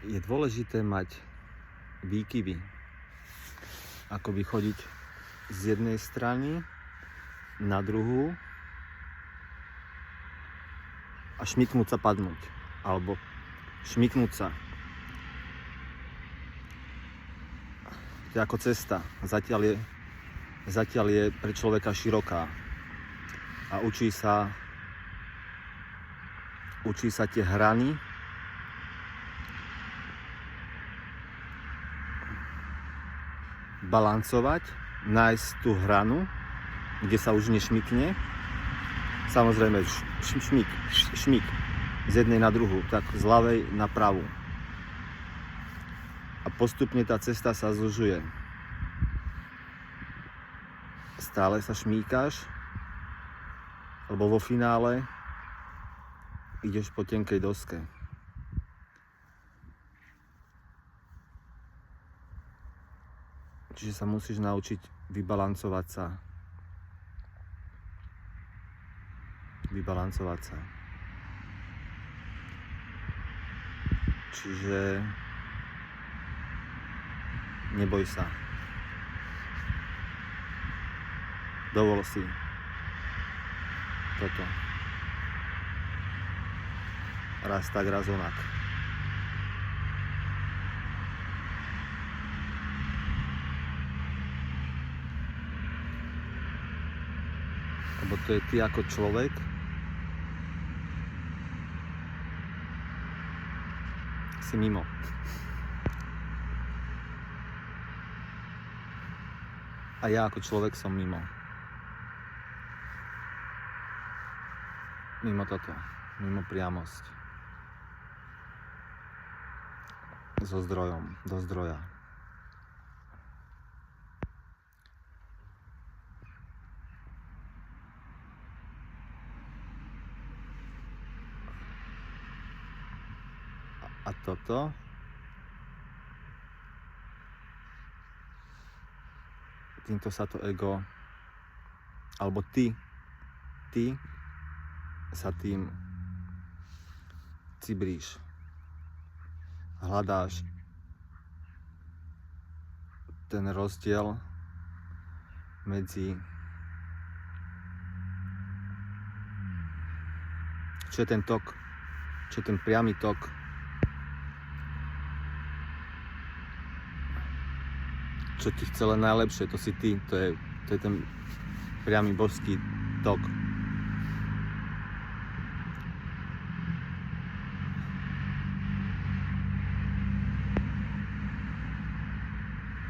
je dôležité mať výkyvy. Akoby chodiť z jednej strany na druhú a šmyknúť sa padnúť. Alebo šmyknúť sa. To je ako cesta. Zatiaľ je pre človeka široká. A učí sa tie hrany balancovať, nájsť tú hranu, kde sa už nešmykne. Samozrejme šmyk z jednej na druhú, tak z ľavej na pravú. A postupne tá cesta sa zužuje. Stále sa šmýkaš, lebo vo finále ideš po tenkej doske. Čiže sa musíš naučiť vybalancovať sa. Čiže neboj sa. Dovol si toto. Raz tak, raz onak. Lebo to je ty ako človek, si mimo. A ja ako človek som mimo. Mimo toto. Mimo priamosť. So zdrojom. Do zdroja. A toto týmto sa to ego, alebo ty sa tým cibríš. Hľadáš ten rozdiel medzi čo je ten tok, čo je ten priamy tok, čo ti chce len najlepšie, to si ty, to je ten priamy božský tok.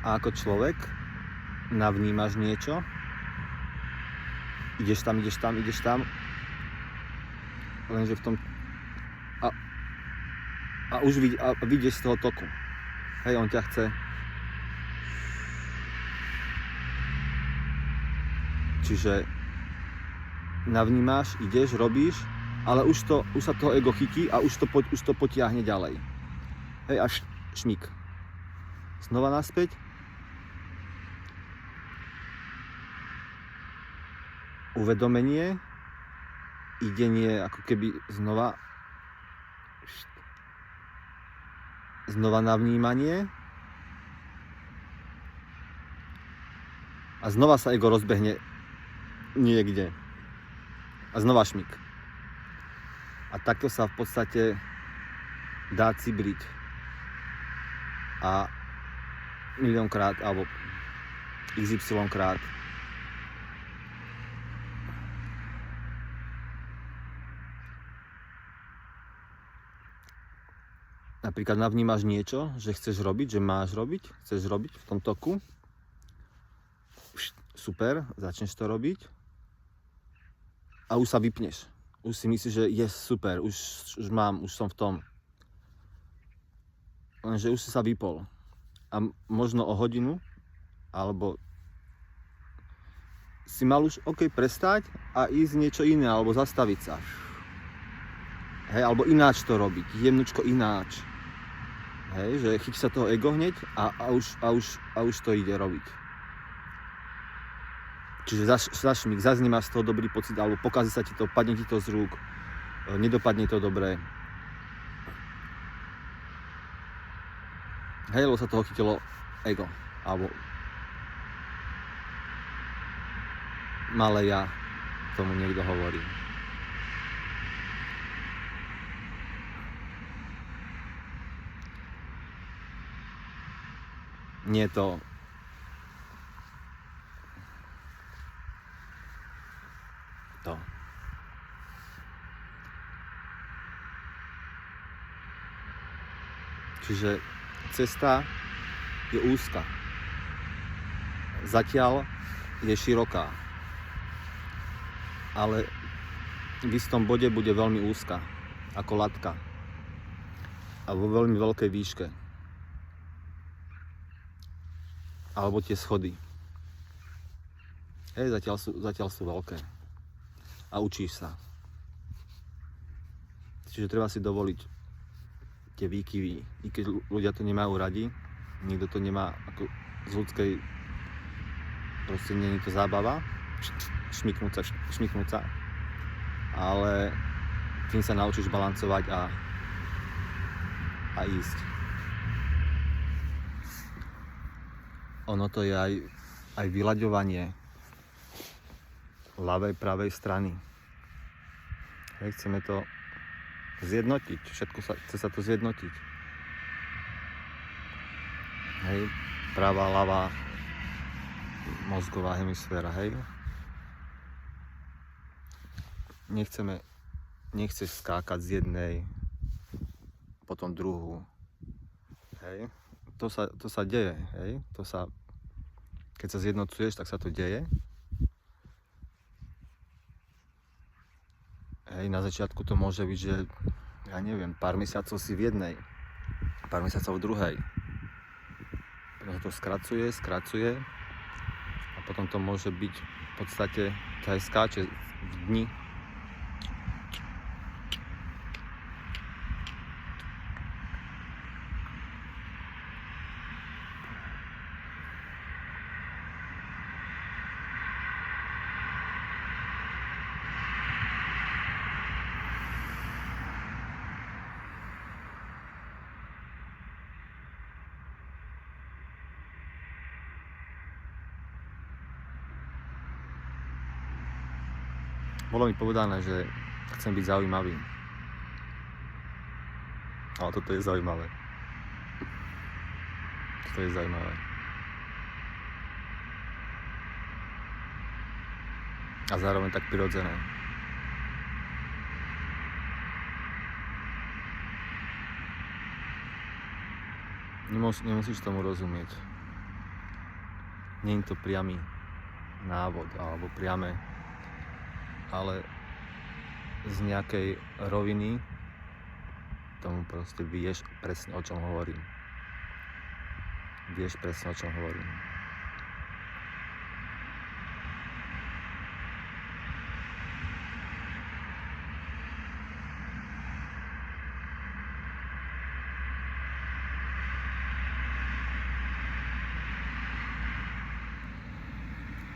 A ako človek navnímaš niečo, ideš tam, lenže v tom a už vidieš z toho toku. Hej, on ťa chce. Čiže navnímáš, ideš, robíš, ale už sa toho ego chytí a už to potiahne ďalej. Hej, až šmík. Znova naspäť. Uvedomenie, idenie ako keby znova navnímanie a znova sa ego rozbehne niekde a znova šmík. A takto sa v podstate dá cibriť a miliónkrát alebo XY krát. Napríklad navnímaš niečo, že chceš robiť, že máš robiť, chceš robiť v tom toku. Super, začneš to robiť. A už sa vypneš. Už si myslíš, že je super, už som v tom. Lenže už si sa vypol. A možno o hodinu, alebo si mal už prestať a ísť niečo iné, alebo zastaviť sa. Hej, alebo ináč to robiť, jemnučko ináč. Hej, že chyť sa toho ego hneď a už to ide robiť. Čiže zašmík, zase nemáš z toho dobrý pocit, alebo pokazí sa ti to, padne ti to z rúk, nedopadne to dobre. Hej, lebo sa toho chytilo ego, alebo malé ja, tomu niekto hovorí. Nie to to. Čiže cesta je úzka. Zatiaľ je široká. Ale v istom bode bude veľmi úzka. Ako latka. A vo veľmi veľkej výške. Alebo tie schody. Zatiaľ sú veľké. A učíš sa. Čiže treba si dovoliť tie výkyvy, i keď ľudia to nemajú radi, nikto to nemá ako z ľudskej, proste nie je to zábava, šmyknúť sa, ale tým sa naučíš balancovať a ísť. Ono to je aj vyľaďovanie ľavej, pravej strany. Hej, chceme to zjednotiť, chce sa to zjednotiť. Hej, pravá, ľavá mozgová hemisféra, hej. Nechceš skákať z jednej, potom druhú, hej. To sa deje, hej. Keď sa zjednocuješ, tak sa to deje. Hej, na začiatku to môže byť, že ja neviem, pár mesiacov si v jednej, pár mesiacov v druhej. Potom to skracuje a potom to môže byť v podstate, to aj skáče v dni. Bolo mi povedané, že chcem byť zaujímavý. Ale toto je zaujímavé. A zároveň tak prirodzené. Nemusíš tomu rozumieť. Nie je to priamy návod alebo priame, ale z nejakej roviny tomu proste vieš presne, o čom hovorím.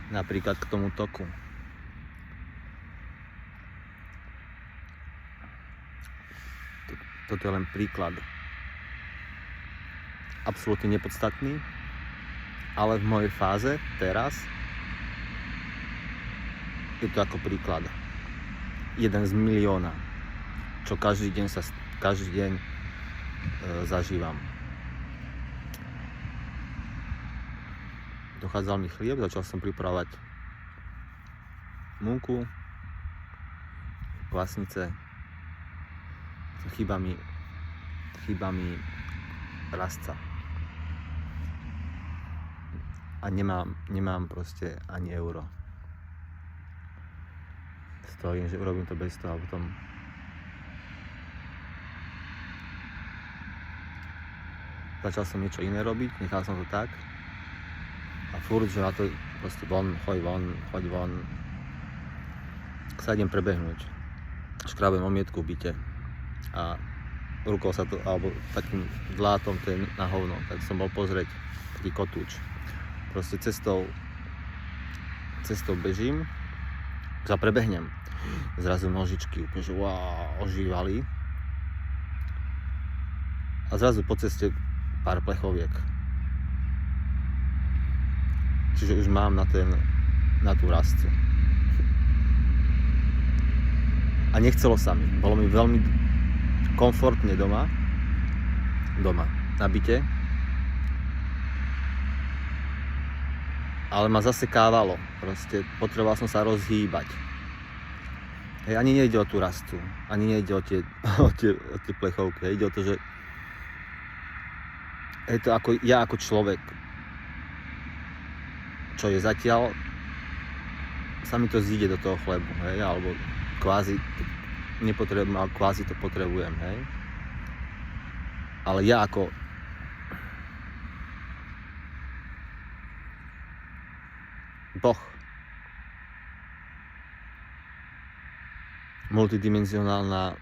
Napríklad k tomu toku. Toto je len príklad. Absolútne nepodstatný, ale v mojej fáze teraz je to ako príklad. Jeden z milióna, čo každý deň zažívam. Dochádzal mi chlieb, začal som pripravovať múku, kvasnice. Chýba mi rastca. A nemám proste ani euro. Stojím, že urobím to bez toho a potom začal som niečo iné robiť, nechal som to tak a furt, že na to proste choď von, sa idem prebehnúť. Škrabem omietku v byte a rukou sa to, alebo takým dlátom to je na hovno, tak som bol pozrieť taký kotúč. Proste cestou bežím, sa prebehnem. Zrazu nožičky úplne, že ožívali. A zrazu po ceste pár plechoviek. Čiže už mám na tú rastcu. A nechcelo sa mi. Bolo mi veľmi komfortne doma, na byte. Ale ma zasekávalo. Proste potreboval som sa rozhýbať. Hej, ani nejde o tú rastcu, ani nejde o tie plechovky. Hej, ide o to, že je to ako ja ako človek, čo je zatiaľ, sa mi to zíde do toho chlebu, hej, alebo kvázi nepotrebujem, ale kvázi to potrebujem, hej. Ale ja ako Boh, multidimenzionálna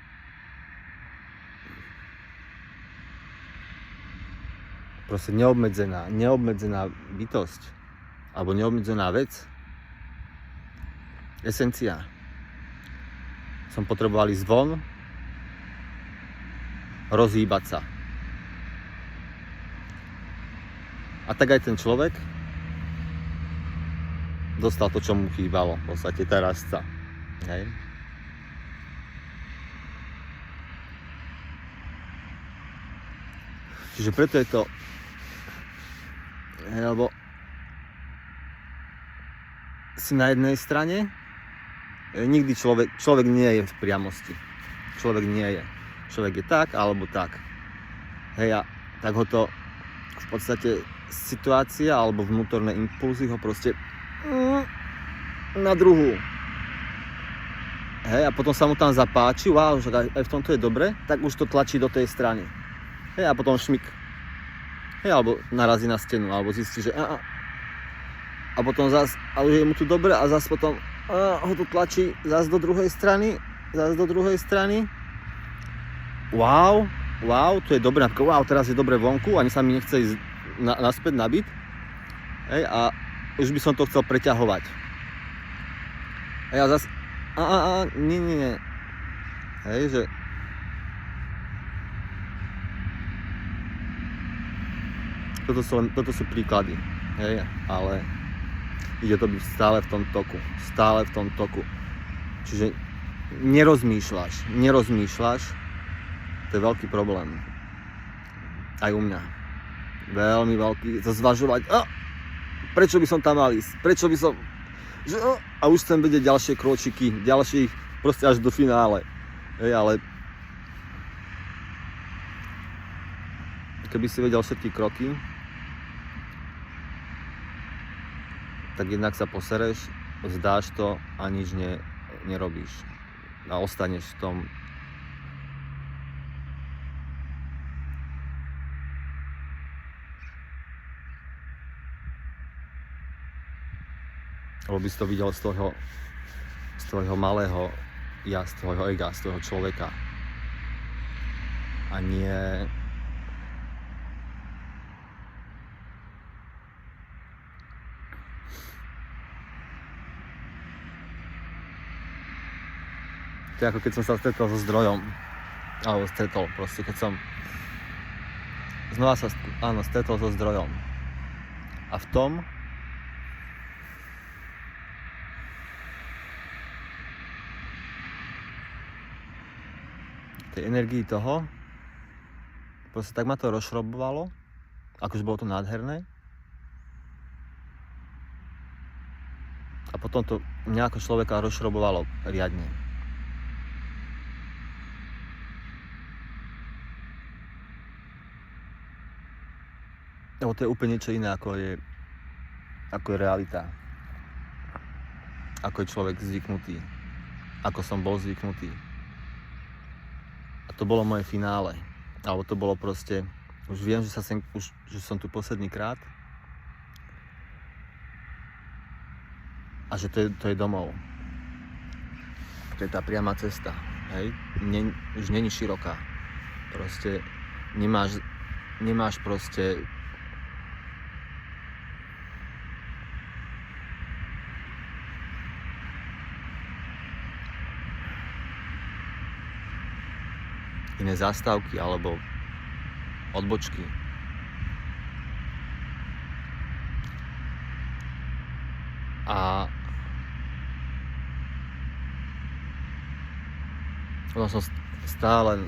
proste neobmedzená bytosť alebo neobmedzená vec, esencia. Som potreboval ísť von, rozhýbať sa. A tak aj ten človek dostal to, čo mu chýbalo, v podstate tá rastca. Hej. Čiže preto je to, lebo si na jednej strane, nikdy človek nie je v priamosti. Človek nie je. Človek je tak, alebo tak. Hej, a tak ho to v podstate situácia, alebo vnútorné impulzy ho proste na druhú. Hej, a potom sa mu tam zapáči, wow, že aj v tomto je dobre, tak už to tlačí do tej strany. Hej, a potom šmik. Hej, alebo narazí na stenu, alebo zistí, že a potom zas, a už je mu tu dobre a zas potom ho to tlačí zas do druhej strany, Wow, to je dobré, wow, teraz je dobre vonku, ani sa mi nechce ísť naspäť na byt. Hej, a už by som to chcel preťahovať. A ja zas, nie. Hej, že toto sú príklady, hej, ale ide to byť stále v tom toku. Čiže nerozmýšľaš, to je veľký problém. Aj u mňa. Veľmi veľký, to zvažovať, prečo by som tam mal ísť, a už chcem vedieť ďalšie kročiky, proste až do finále. Hej, ale keby si vedel všetky kroky, tak jednak sa posereš, vzdáš to a nič nerobíš. A ostaneš v tom. Lebo by si to videl z tvojho malého ja, z tvojho ega, z tvojho človeka. A nie to je ako keď som sa stretol so zdrojom. Alebo proste, keď som znova sa stretol so zdrojom. A v tom tej energii toho proste tak ma to rozšrobovalo, akože bolo to nádherné. A potom to mňa ako človeka rozšrobovalo riadne. Lebo to je úplne niečo iné, ako je realita. Ako je človek zvyknutý. Ako som bol zvyknutý. A to bolo moje finále. Alebo to bolo proste, už viem, že som tu posledný krát. A že to je domov. To je tá priama cesta. Hej? Už není široká. Proste nemáš proste iné zastávky alebo odbočky. A potom som stále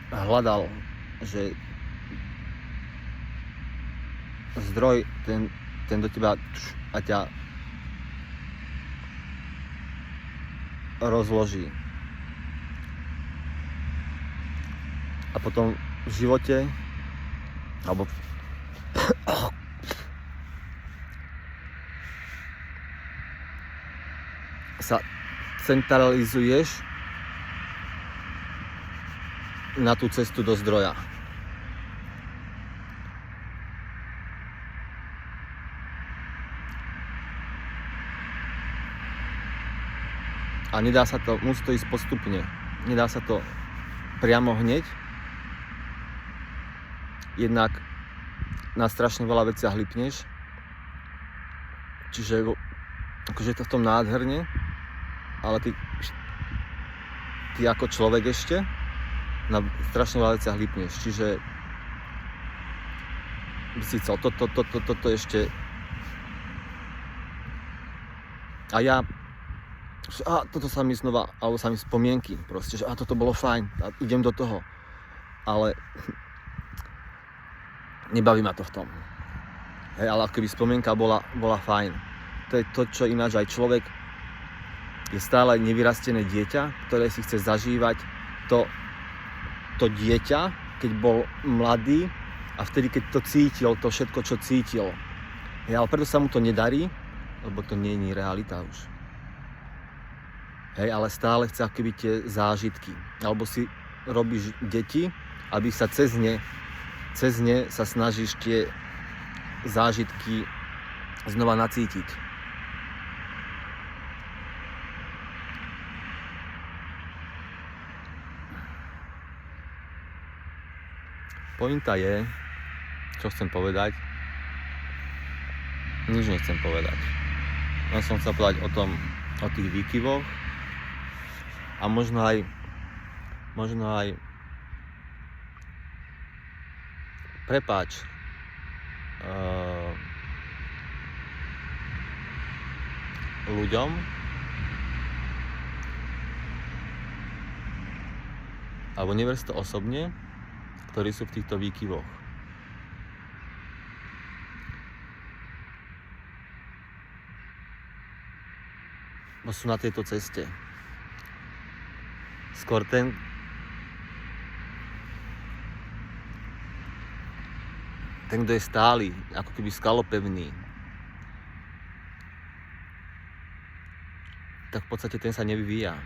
hľadal, že zdroj ten do teba a ťa rozloží. A potom v živote alebo sa centralizuješ na tú cestu do zdroja. A nedá sa to, musí to ísť postupne. Nedá sa to priamo hneď. Jednak na strašne veľa veciach lipneš. Čiže akože je to v tom nádherne, ale ty ako človek ešte na strašne veľa veciach lipneš. Čiže by si chcel toto ešte. A ja toto sa mi znova, alebo sa mi spomienky proste, že toto bolo fajn a idem do toho. Ale nebaví ma to v tom. Hej, ale akoby spomienka bola fajn. To je to, čo ináč aj človek je stále nevyrastené dieťa, ktoré si chce zažívať to dieťa, keď bol mladý a vtedy, keď to cítil, to všetko, čo cítil. Hej, ale preto sa mu to nedarí, lebo to nie je realita už. Hej, ale stále chce akoby tie zážitky. Alebo si robíš deti, aby sa cez ne sa snažíš tie zážitky znova nacítiť. Pointa je, čo chcem povedať, nič nechcem povedať. Len som chcel povedať o tých výkyvoch a možno aj prepáč ľuďom, alebo never to osobne, ktorí sú v týchto výkyvoch. Bo sú na tejto ceste. Skôr ten, kto je stály, ako keby skalopevný, tak v podstate ten sa nevyvíja.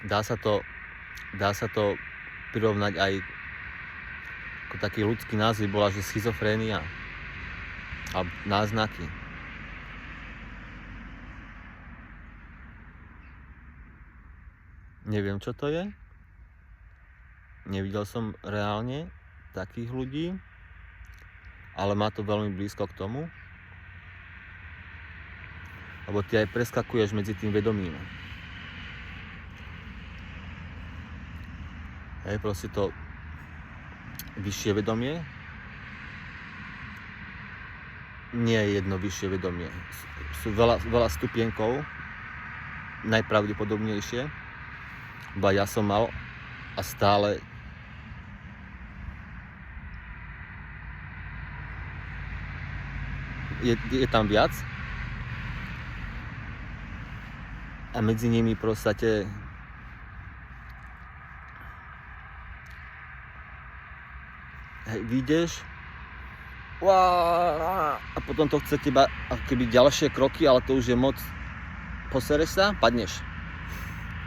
Dá sa to prirovnať aj ako taký ľudský názv bola, že schizofrénia a náznaky. Neviem, čo to je. Nevidel som reálne takých ľudí, ale má to veľmi blízko k tomu, lebo ty aj preskakuješ medzi tým vedomím. Hej, proste to vyššie vedomie nie je jedno vyššie vedomie. Sú veľa stupienkov, najpravdepodobnejšie, iba ja som mal a stále je tam viac a medzi nimi proste vyjdeš a potom to chce teba akoby ďalšie kroky, ale to už je moc. Posereš sa, padneš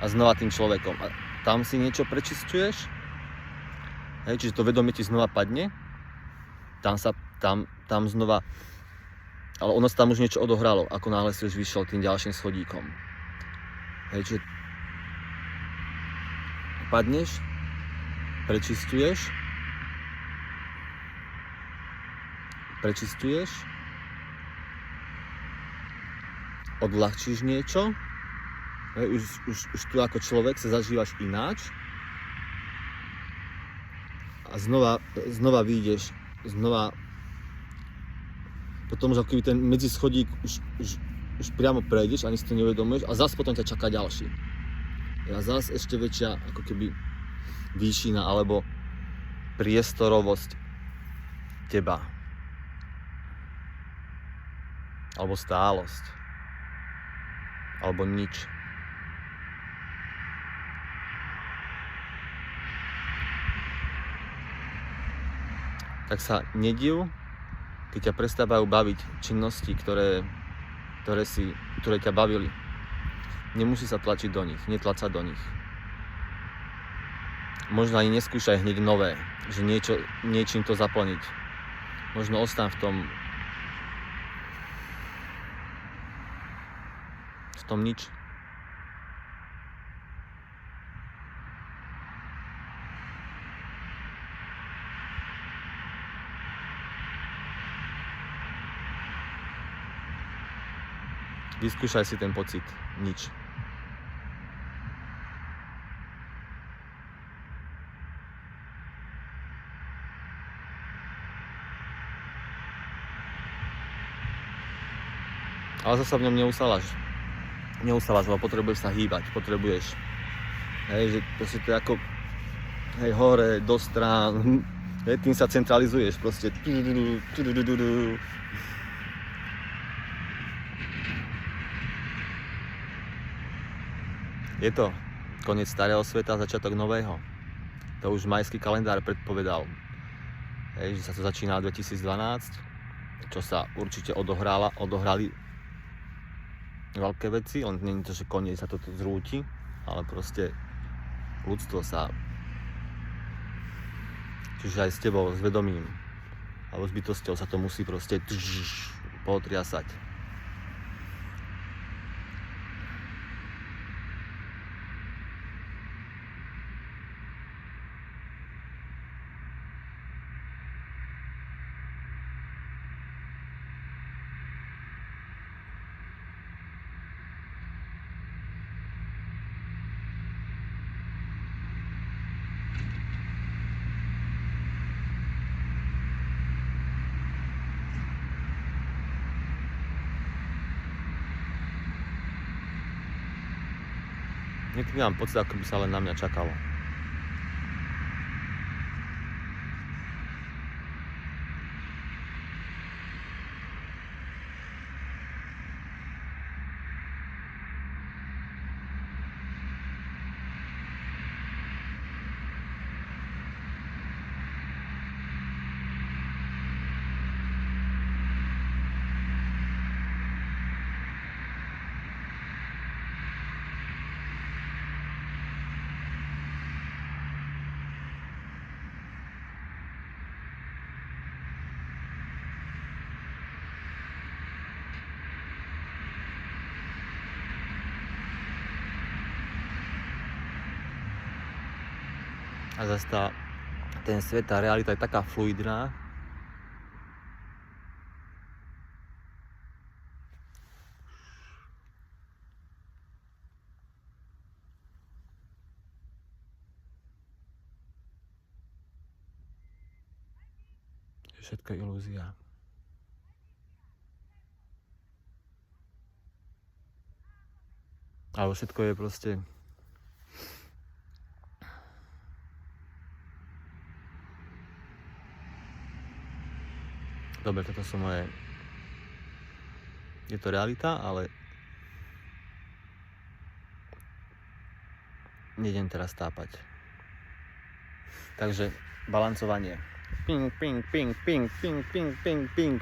a znova tým človekom a tam si niečo prečisťuješ, hej, čiže to vedomie ti znova padne, tam znova, ale ono sa tam už niečo odohralo, ako náhle si už vyšiel tým ďalším schodíkom. Hej, čiže padneš, prečisťuješ odľahčíš niečo, hej, už tu ako človek sa zažívaš ináč a znova vyjdeš, potom už ako keby ten medzischodík už priamo prejdeš, ani si to neuvedomuješ a zase potom ťa čaká ďalší. A zase ešte väčšia ako keby výšina alebo priestorovosť teba. Alebo stálosť. Alebo nič. Tak sa nediv, keď ťa prestávajú baviť činnosti, ktoré ťa bavili. Nemusí sa tlačiť do nich, netlač sa do nich. Možno ani neskúšaj hneď nové, že niečím to zaplniť. Možno ostaň v tom nič. Vyskúšaj si ten pocit nič. Ale zase v ňom neusávaš, lebo potrebuješ sa hýbať, potrebuješ, hej, že proste to je ako, hej, hore, do strán, hej, tým sa centralizuješ, proste. Je to koniec starého sveta, začiatok nového. To už majský kalendár predpovedal, hej, že sa to začína v 2012, čo sa určite odohrali veľké veci, len nie je to, že koniec sa toto zrúti, ale proste ľudstvo sa, čiže aj s tebou, s vedomím alebo s bytosťou sa to musí proste potriasať. Niekedy mám pocit, ako by sa len na mňa čakalo. A zase ten svet, tá realita je taká fluidná, že všetko je ilúzia. Ale všetko je proste dobre, toto sú moje... Je to realita, ale nejdem teraz tápať. Takže balancovanie. Ping, ping, ping, ping, ping, ping, ping, ping.